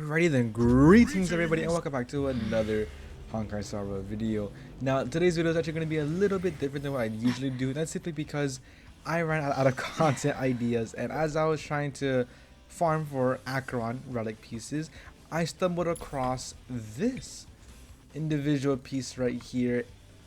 Alrighty then, greetings everybody and welcome back to another Honkai Star Rail video. Now today's video is actually going to be a little bit different than what I usually do. That's simply because I ran out of content ideas, and as I was trying to farm for Acheron relic pieces, I stumbled across this individual piece right here.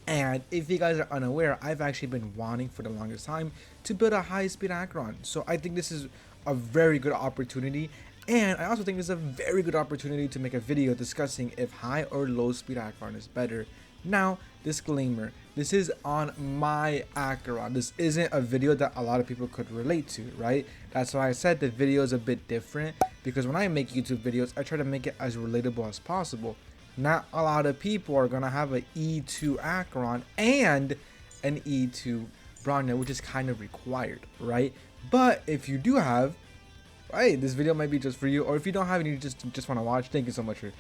And if you guys are unaware, I've actually been wanting for the longest time to build a high-speed Acheron. So I think this is a very good opportunity. And I also think it's a very good opportunity to make a video discussing if high or low speed Acheron is better. Now, disclaimer, this is on my Acheron. This isn't a video that a lot of people could relate to, right? That's why I said the video is a bit different, because when I make YouTube videos, I try to make it as relatable as possible. Not a lot of people are gonna have an E2 Acheron and an E2 Bronya, which is kind of required, right? But if you do have, hey, this video might be just for you, or if you don't have it, you just want to watch, thank you so much for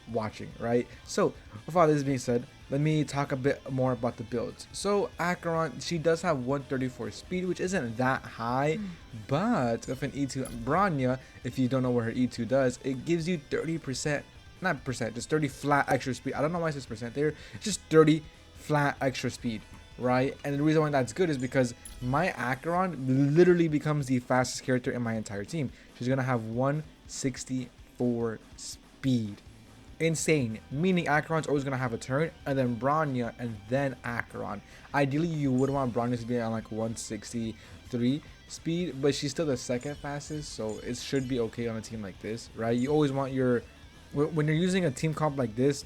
watching, right? So with all this being said, let me talk a bit more about the builds. So Acheron, she does have 134 speed, which isn't that high, but with an E2 Bronya, if you don't know what her E2 does, it gives you 30%, not percent, just 30 flat extra speed. I don't know why it says percent there, just 30 flat extra speed, right? And the reason why that's good is because my Acheron literally becomes the fastest character in my entire team. She's gonna have 164 speed. Insane. Meaning Acheron's always gonna have a turn, and then Bronya, and then Acheron. Ideally, you would want Bronya to be on like 163 speed, but she's still the second fastest, so it should be okay on a team like this, right? You always want your, when you're using a team comp like this,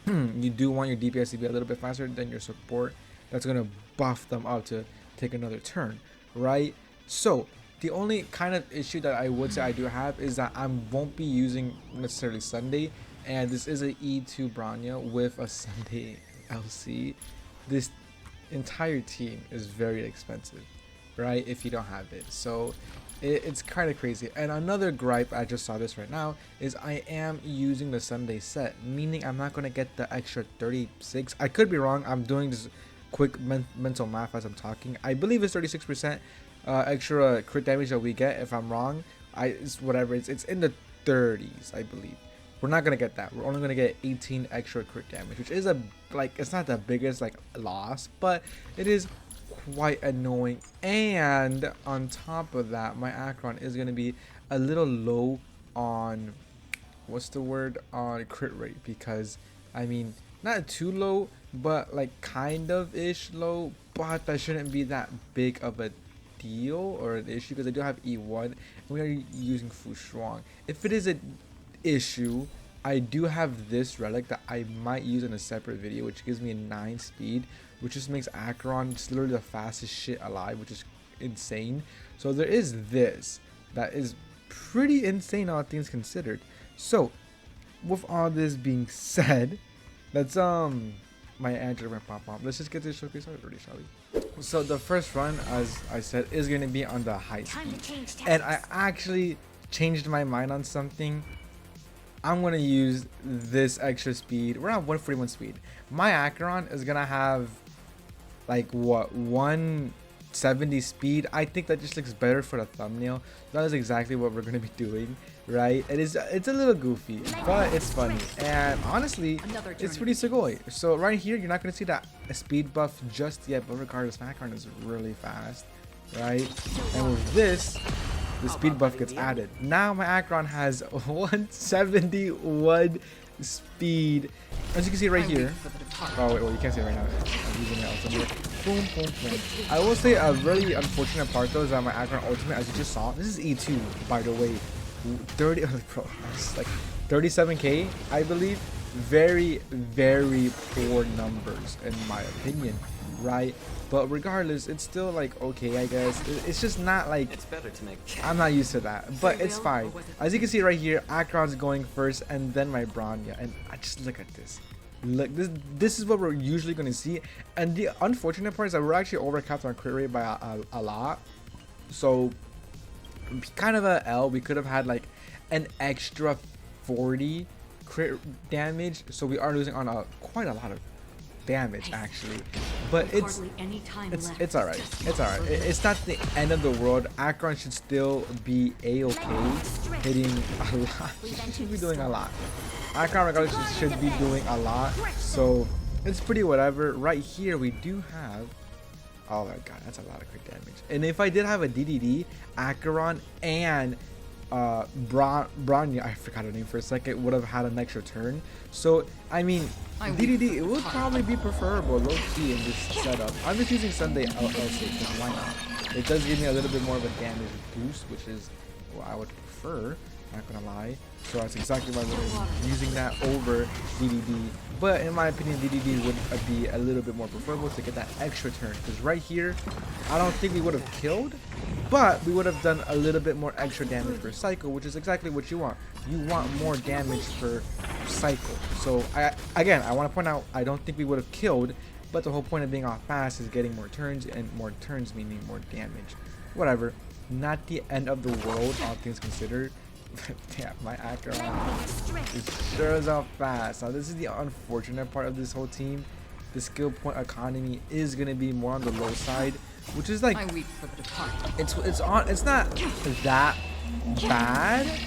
you do want your DPS to be a little bit faster than your support. That's gonna buff them up to take another turn, right? So the only kind of issue that I would say I do have is that I won't be using necessarily Sunday, and this is a E2 Bronya with a Sunday LC. This entire team is very expensive, right, if you don't have it. So it's kind of crazy. And another gripe, I just saw this right now, is I am using the Sunday set, meaning I'm not going to get the extra 36. I could be wrong. I'm doing this quick mental math as I'm talking. I believe it's 36% extra crit damage that we get. If I'm wrong, it's whatever. It's in the 30s, I believe. We're not gonna get that. We're only gonna get 18 extra crit damage, which is it's not the biggest like loss, but it is quite annoying. And on top of that, my Acheron is gonna be a little low on, what's the word, on crit rate, because I mean, not too low, but like kind of ish low, but that shouldn't be that big of a deal or an issue, because I do have E1 and we are using Fu Shuang. If it is an issue, I do have this relic that I might use in a separate video, which gives me a 9 speed, which just makes Acheron just literally the fastest shit alive, which is insane. So there is this that is pretty insane, all things considered. So with all this being said, let's my Android went pop. Let's just get this showcase started already, shall we? So the first run, as I said, is going to be on the high speed, and I actually changed my mind on something. I'm going to use this extra speed. We're on 141 speed. My Acheron is going to have like what, 170 speed. I think that just looks better for the thumbnail. That is exactly what we're going to be doing, right? It's a little goofy, but it's funny, and honestly it's pretty sugoi. So right here, you're not going to see that speed buff just yet, but regardless, my Acheron is really fast, right? And with this, the speed buff gets added. Now my Acheron has 171 speed. As you can see right here. Oh wait, well, you can't see it right now. I'm using my ultimate. Boom, boom, boom. I will say a really unfortunate part though is that my Acheron ultimate, as you just saw, this is E2 by the way. 30, bro, it's like 37k, I believe. Very, very poor numbers in my opinion, right? But regardless, it's still like okay, I guess. It's just not like, it's better to make. I'm not used to that, but it's fine. As you can see right here, Acheron's going first, and then my Bronya, and I just look at this. Look, this is what we're usually going to see, and the unfortunate part is that we're actually overcapped on crit rate by a lot. So kind of a L. We could have had like an extra 40 crit damage, so we are losing on quite a lot of damage actually. but it's alright. It's alright. It's not the end of the world. Acheron should still be a-okay, hitting a lot. She should be doing a lot. Acheron regardless should be doing a lot, so it's pretty whatever. Right here we do have, oh my god, that's a lot of crit damage. And if I did have a DDD, Acheron and Bronya, I forgot her name for a second, would have had an extra turn. So I mean, DDD, it would probably be preferable low key in this setup. I'm just using Sunday LC because why not? It does give me a little bit more of a damage boost, which is what I would prefer, not gonna lie. So that's exactly why we're using that over DDD. But in my opinion, DDD would be a little bit more preferable to get that extra turn. Because right here, I don't think we would have killed, but we would have done a little bit more extra damage per cycle, which is exactly what you want. You want more damage per cycle. So again, I want to point out, I don't think we would have killed, but the whole point of being off fast is getting more turns, and more turns meaning more damage. Whatever. Not the end of the world, all things considered. Damn, my Acheron is sure as hell fast. Now this is the unfortunate part of this whole team. The skill point economy is gonna be more on the low side, which is like it's not that bad,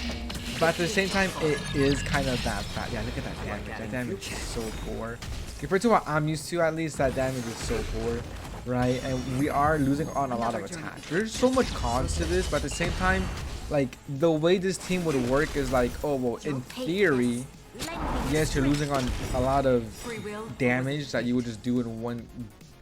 but at the same time it is kind of that bad. Yeah, look at that damage. That damage is so poor compared to what I'm used to. At least that damage is so poor, right? And we are losing on a lot of attack. There's so much cons to this, but at the same time, like the way this team would work is like, oh well, in theory, yes, you're losing on a lot of damage that you would just do in one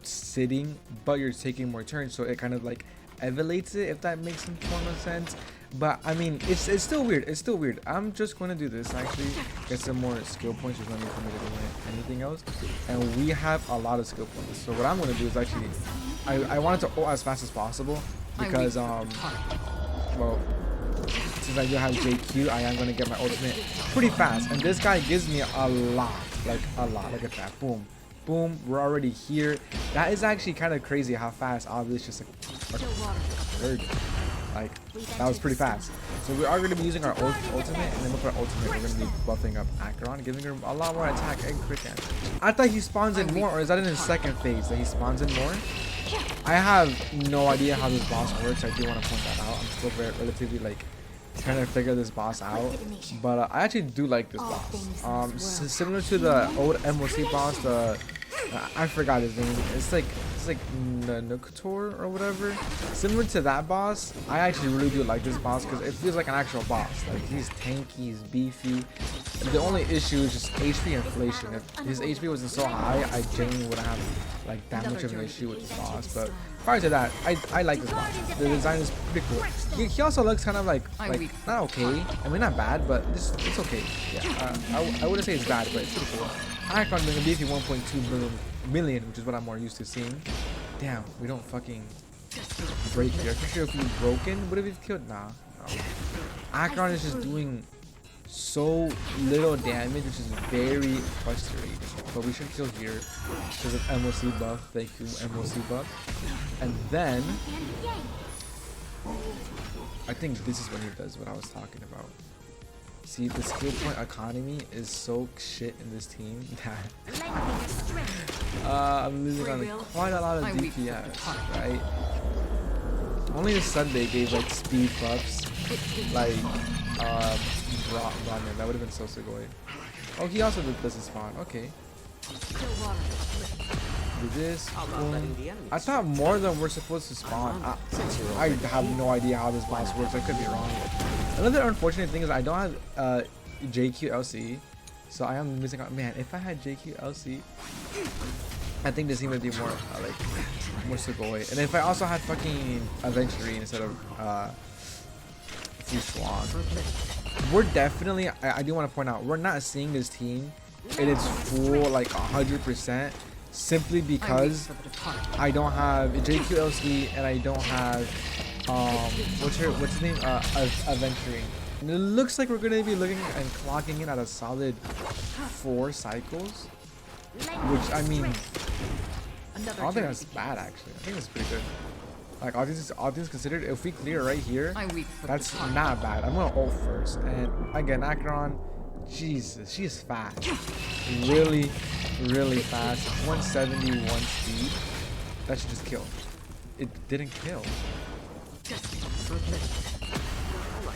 sitting, but you're taking more turns, so it kind of like elevates it, if that makes some form of sense. But I mean, it's still weird. It's still weird. I'm just going to do this actually, get some more skill points. There's no need for me to do anything else, and we have a lot of skill points. So what I'm going to do is actually, I wanted to ult as fast as possible because well, since I do have JQ, I am going to get my ultimate pretty fast. And this guy gives me a lot, like a lot. Look at that. Boom. Boom. We're already here. That is actually kind of crazy how fast all this just occurred. Like, that was pretty fast. So we are going to be using our ultimate, and then with our ultimate, we're going to be buffing up Acheron, giving her a lot more attack and crit damage. I thought he spawns in more, or is that in his second phase that he spawns in more? I have no idea how this boss works. I do want to point that out. I'm still very relatively like trying to figure this boss out, but I actually do like this boss. Similar to the old MOC boss, I forgot his name. It's like Nukator or whatever. Similar to that boss, I actually really do like this boss because it feels like an actual boss. Like he's tanky, he's beefy. The only issue is just HP inflation. If his HP wasn't so high, I genuinely wouldn't have like that much of an issue with this boss. But prior to that, I like this boss. The design is pretty cool. He also looks kind of like not okay. I mean, not bad, but it's okay. Yeah, I wouldn't say it's bad, but it's pretty cool. Acheron being a beefy 1.2 million, which is what I'm more used to seeing. Damn, we don't fucking break here. I'm sure if we broken, would have been killed? Nah, no. Acheron is just doing so little damage, which is very frustrating. But we should kill here because of MOC buff. Thank you, MOC buff. And then I think this is when he does what I was talking about. See, the skill point economy is so shit in this team that I'm losing on quite a lot of DPS, right? Only the Sunday gave like speed buffs, like Bronya. That would have been so Sugoi. Oh, he also does his spawn. Okay. Do this. Boom. I thought more of them were supposed to spawn. I have no idea how this boss works. I could be wrong. Another unfortunate thing is I don't have JQLC, so I am missing out. Man, if I had JQLC, I think this team would be more like more Sugoi. And if I also had fucking Aventurine instead of Swan, we're definitely. I do want to point out we're not seeing this team in its full like 100%. Simply because I don't have JQLC and I don't have what's his name? Aventurine. And it looks like we're gonna be looking and clocking in at a solid 4 cycles, which I mean, I don't think that's bad actually. I think it's pretty good. Like all things considered, if we clear right here, that's not bad. I'm gonna ult first, and again, Acheron. Jesus, she is fast. Really fast. 171 speed. That should just kill. It didn't kill.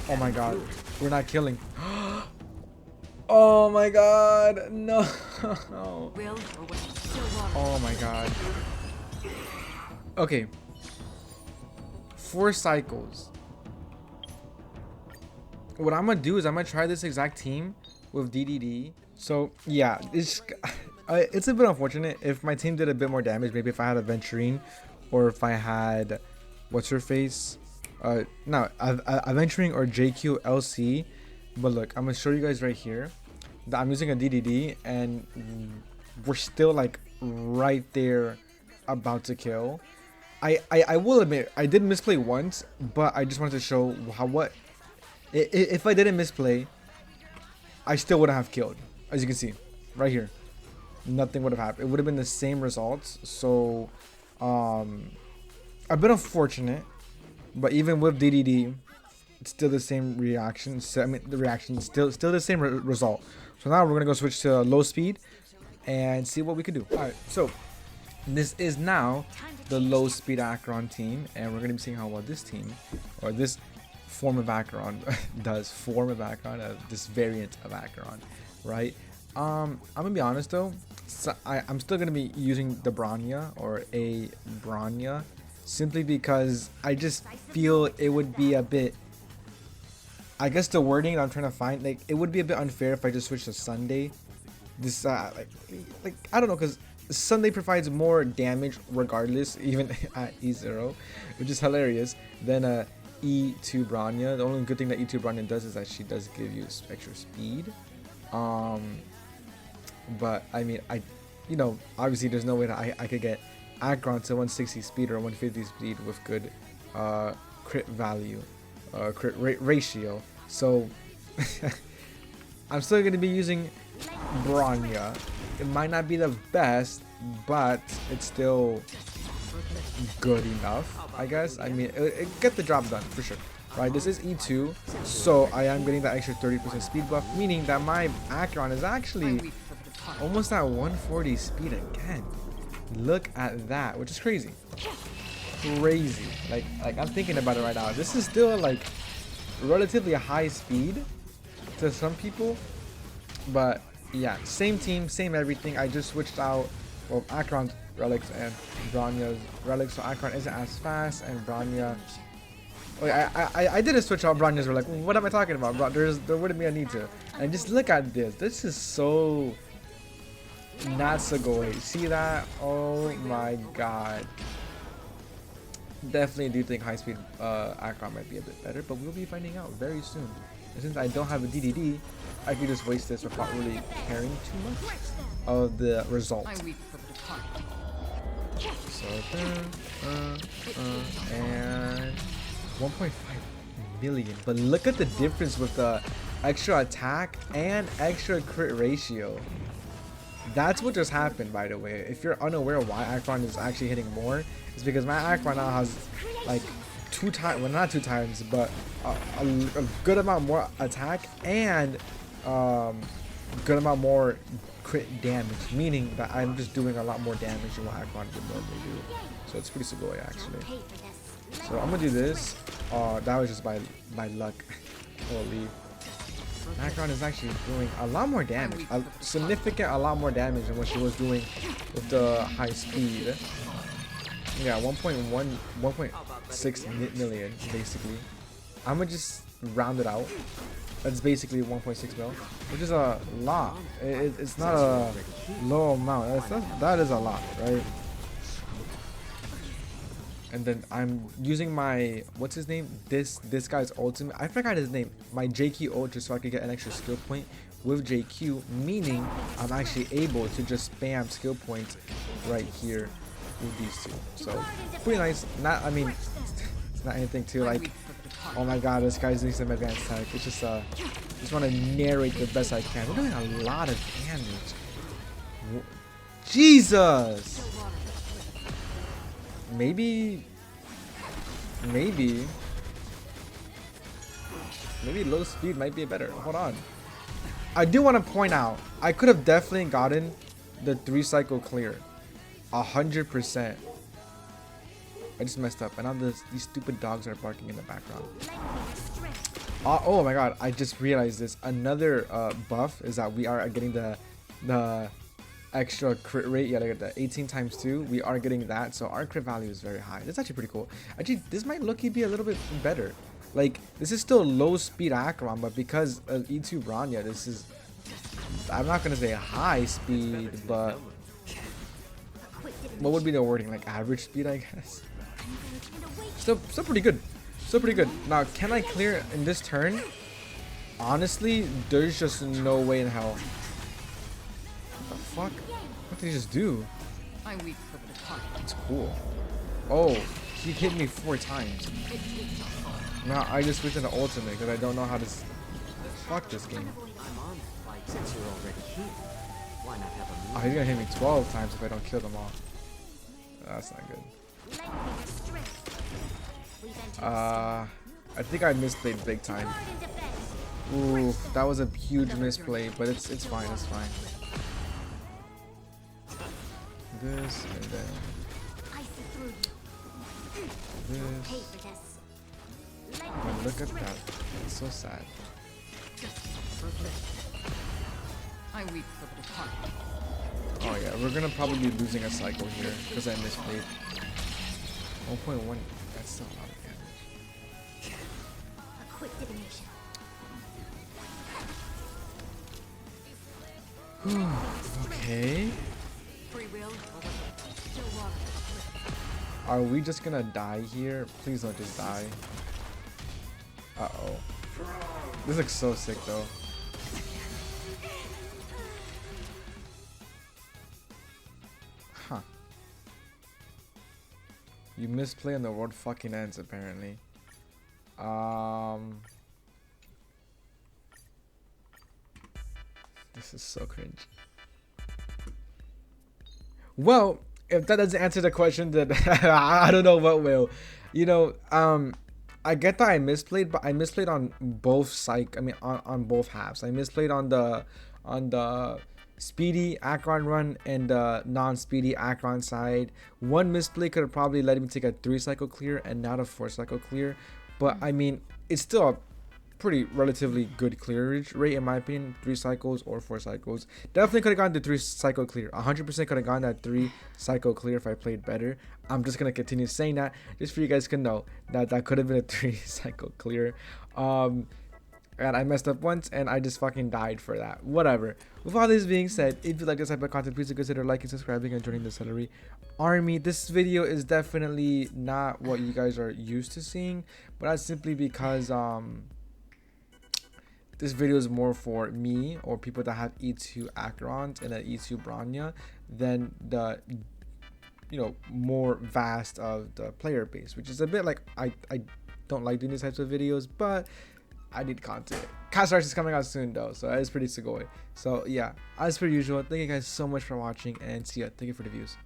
Oh my god. We're not killing. Oh my god. No. Oh my god. Okay. 4 cycles. What I'm gonna do is I'm gonna try this exact team with DDD. So yeah, it's a bit unfortunate. If my team did a bit more damage, maybe if I had a Venturine, or if I had, what's her face? No, Venturine or JQ LC. But look, I'm gonna show you guys right here that I'm using a DDD, and we're still like right there, about to kill. I will admit I did misplay once, but I just wanted to show what if I didn't misplay, I still wouldn't have killed. As you can see right here, nothing would have happened. It would have been the same results. So a bit unfortunate, but even with DDD, it's still the same reaction. So, I mean, the reaction is still the same result. So now we're gonna go switch to low speed and see what we can do. All right, so this is now the low speed Acheron team, and we're gonna be seeing how well this team, or this form of Acheron does. Form of Acheron, this variant of Acheron, right? I'm gonna be honest though, so I'm still gonna be using the Bronya, or a Bronya, simply because I just feel it would be a bit, I guess the wording I'm trying to find, like, it would be a bit unfair if I just switched to Sunday. This like I don't know, because Sunday provides more damage regardless, even at E0, which is hilarious, than E2 Bronya. The only good thing that E2 Bronya does is that she does give you extra speed. But I mean, you know, obviously there's no way that I could get Acheron to 160 speed or 150 speed with good crit value, crit ratio. So I'm still going to be using Bronya. It might not be the best, but it's still good enough, I guess. I mean, it get the job done for sure. Right, this is E2, so I am getting that extra 30% speed buff, meaning that my Acheron is actually almost at 140 speed again. Look at that, which is crazy. Crazy. Like I'm thinking about it right now. This is still like relatively high speed to some people, but yeah, same team, same everything. I just switched out, well, Acheron's relics and Bronya's relics, so Acheron isn't as fast, and Bronya. Wait, I didn't switch out Bronya's relic. What am I talking about? There wouldn't be a need to. And just look at this. This is so not Sugoi. See that? Oh my god. Definitely do think high speed Acheron might be a bit better, but we'll be finding out very soon. And since I don't have a DDD, I can just waste this without really caring too much of the result. So and 1.5 million. But look at the difference with the extra attack and extra crit ratio. That's what just happened, by the way. If you're unaware why Acheron is actually hitting more, it's because my Acheron now has like 2 times, well, not 2 times, but a good amount more attack and good amount more crit damage, meaning that I'm just doing a lot more damage than what Acheron would normally do. So it's pretty Sugoi actually. So I'm gonna do this. That was just by luck. Holy. Acheron is actually doing a lot more damage, a lot more damage than what she was doing with the high speed. Yeah, 1.6 million basically. I'm gonna just round it out. That's basically 1.6 mil, which is a lot. It's not a low amount. That is a lot, right? And then I'm using my, what's his name? This guy's ultimate. I forgot his name. My JQ ult, just so I could get an extra skill point with JQ, meaning I'm actually able to just spam skill points right here with these two. So pretty nice. Not, I mean, it's not anything too like, oh my god, this guy's doing some advanced tech. It's just want to narrate the best I can. We're doing a lot of damage. Jesus. Maybe low speed might be better. Hold on. I do want to point out, I could have definitely gotten the 3 cycle clear. 100%. I just messed up, and now these stupid dogs are barking in the background. Oh my god, I just realized this. Another buff is that we are getting the extra crit rate. Yeah, like the 18 times 2. We are getting that, so our crit value is very high. That's actually pretty cool. Actually, this might look-y be a little bit better. Like, this is still low speed Acheron, but because of E2 Bronya, this is, I'm not gonna say high speed, but what would be the wording? Like average speed, I guess. Still pretty good. Still pretty good. Now, can I clear in this turn? Honestly, there's just no way in hell. What the fuck? What did he just do? It's cool. Oh, he hit me 4 times. Now I just switched into ultimate because I don't know how to fuck this game. Oh, he's gonna hit me 12 times if I don't kill them all. That's not good. I think I misplayed big time. Ooh, that was a huge misplay, but it's fine, it's fine. This and then this. But look at that. It's so sad. Oh yeah, we're gonna probably be losing a cycle here because I misplayed. 1.1. That's still a lot of damage. Okay. Are we just gonna die here? Please don't just die. Uh-oh. This looks so sick though. Huh. You misplay and the world fucking ends apparently. This is so cringe. Well, if that doesn't answer the question, then I don't know what will. You know, I get that I misplayed, but I misplayed on both on both halves. I misplayed on the speedy Acheron run and the non-speedy Acheron side. One misplay could have probably let me take a 3 cycle clear and not a 4 cycle clear. But I mean, it's still a pretty relatively good clearage rate in my opinion. 3 cycles or 4 cycles. Definitely could have gotten the 3 cycle clear. 100% could have gotten that 3 cycle clear if I played better. I'm just gonna continue saying that just for you guys can know that that could have been a 3 cycle clear. And I messed up once and I just fucking died for that. Whatever. With all this being said, if you like this type of content, please consider liking, subscribing, and joining the Celery Army. This video is definitely not what you guys are used to seeing, but that's simply because this video is more for me or people that have E2 Acherons and an E2 Bronya than the, you know, more vast of the player base, which is a bit like I don't like doing these types of videos, but I need content. Honkai Star Rail is coming out soon though, so it's pretty sugoi. So yeah, as per usual, thank you guys so much for watching and see ya. Thank you for the views.